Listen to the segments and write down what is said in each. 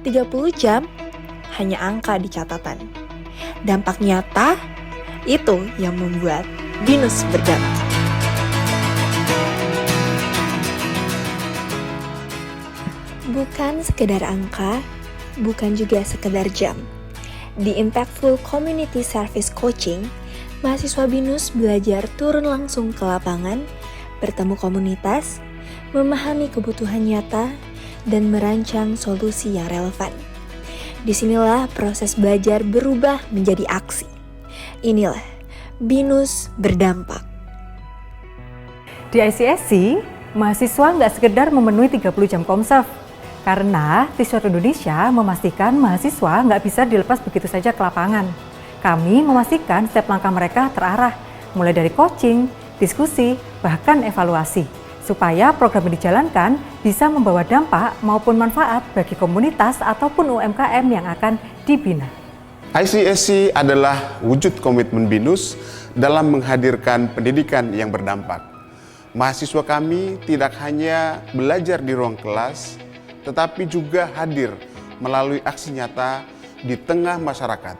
30 jam hanya angka di catatan. Dampak nyata itu yang membuat BINUS berdampak. Bukan sekedar angka, bukan juga sekedar jam. Di Impactful Community Service Coaching, mahasiswa BINUS belajar turun langsung ke lapangan, bertemu komunitas, memahami kebutuhan nyata, dan merancang solusi yang relevan. Disinilah proses belajar berubah menjadi aksi. Inilah BINUS berdampak. Di ICSC, mahasiswa nggak sekedar memenuhi 30 jam komserv, karena T-Shirt Indonesia memastikan mahasiswa nggak bisa dilepas begitu saja ke lapangan. Kami memastikan setiap langkah mereka terarah, mulai dari coaching, diskusi, bahkan evaluasi, supaya program yang dijalankan bisa membawa dampak maupun manfaat bagi komunitas ataupun UMKM yang akan dibina. ICSC adalah wujud komitmen BINUS dalam menghadirkan pendidikan yang berdampak. Mahasiswa kami tidak hanya belajar di ruang kelas, tetapi juga hadir melalui aksi nyata di tengah masyarakat,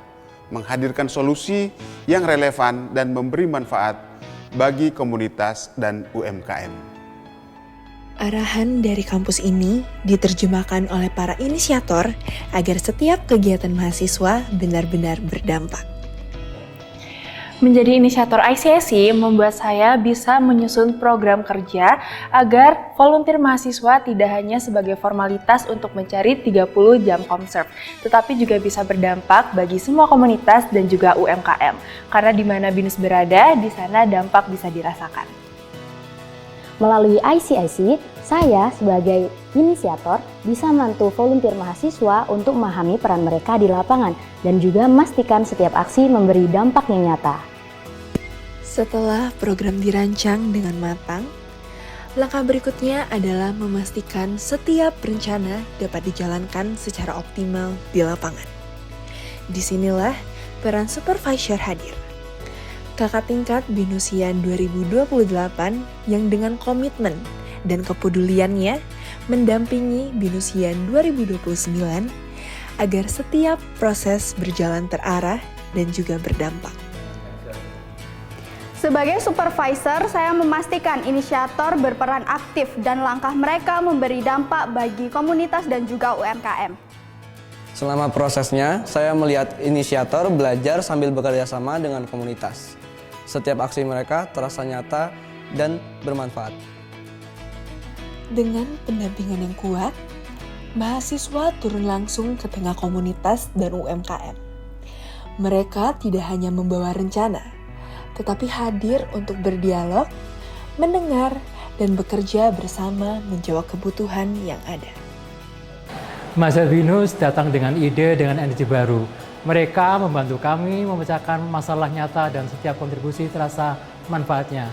menghadirkan solusi yang relevan dan memberi manfaat bagi komunitas dan UMKM. Arahan dari kampus ini diterjemahkan oleh para inisiator agar setiap kegiatan mahasiswa benar-benar berdampak. Menjadi inisiator ICSC membuat saya bisa menyusun program kerja agar volunteer mahasiswa tidak hanya sebagai formalitas untuk mencari 30 jam komserv, tetapi juga bisa berdampak bagi semua komunitas dan juga UMKM. Karena di mana BINUS berada, di sana dampak bisa dirasakan. Melalui ICSC, saya sebagai inisiator bisa membantu volunteer mahasiswa untuk memahami peran mereka di lapangan dan juga memastikan setiap aksi memberi dampak yang nyata. Setelah program dirancang dengan matang, langkah berikutnya adalah memastikan setiap rencana dapat dijalankan secara optimal di lapangan. Disinilah peran supervisor hadir. Kakak tingkat BINUSian 2028 yang dengan komitmen dan kepeduliannya mendampingi BINUSian 2029 agar setiap proses berjalan terarah dan juga berdampak. Sebagai supervisor, saya memastikan inisiator berperan aktif dan langkah mereka memberi dampak bagi komunitas dan juga UMKM. Selama prosesnya, saya melihat inisiator belajar sambil bekerja sama dengan komunitas. Setiap aksi mereka terasa nyata dan bermanfaat. Dengan pendampingan yang kuat, mahasiswa turun langsung ke tengah komunitas dan UMKM. Mereka tidak hanya membawa rencana, tetapi hadir untuk berdialog, mendengar, dan bekerja bersama menjawab kebutuhan yang ada. Mahasiswa BINUS datang dengan ide, dengan energi baru. Mereka membantu kami memecahkan masalah nyata dan setiap kontribusi terasa manfaatnya.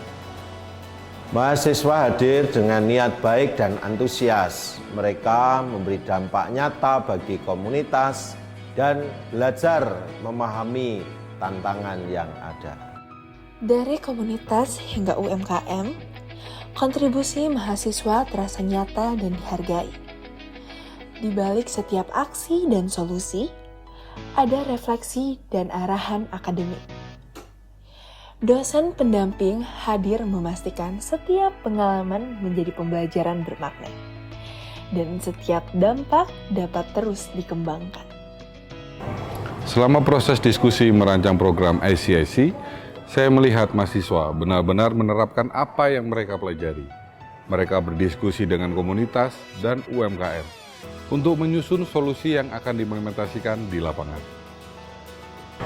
Mahasiswa hadir dengan niat baik dan antusias. Mereka memberi dampak nyata bagi komunitas dan belajar memahami tantangan yang ada. Dari komunitas hingga UMKM, kontribusi mahasiswa terasa nyata dan dihargai. Di balik setiap aksi dan solusi, ada refleksi dan arahan akademik. Dosen pendamping hadir memastikan setiap pengalaman menjadi pembelajaran bermakna, dan setiap dampak dapat terus dikembangkan. Selama proses diskusi merancang program ICSC, saya melihat mahasiswa benar-benar menerapkan apa yang mereka pelajari. Mereka berdiskusi dengan komunitas dan UMKM untuk menyusun solusi yang akan diimplementasikan di lapangan.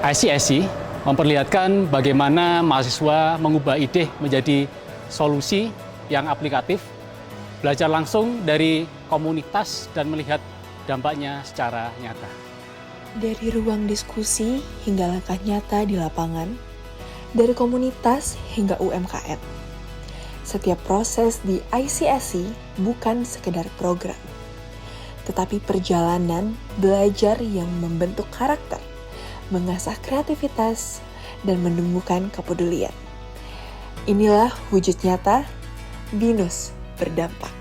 ICSC memperlihatkan bagaimana mahasiswa mengubah ide menjadi solusi yang aplikatif, belajar langsung dari komunitas dan melihat dampaknya secara nyata. Dari ruang diskusi hingga langkah nyata di lapangan, dari komunitas hingga UMKM. Setiap proses di ICSC bukan sekedar program, tetapi perjalanan belajar yang membentuk karakter, mengasah kreativitas, dan menemukan kepedulian. Inilah wujud nyata BINUS berdampak.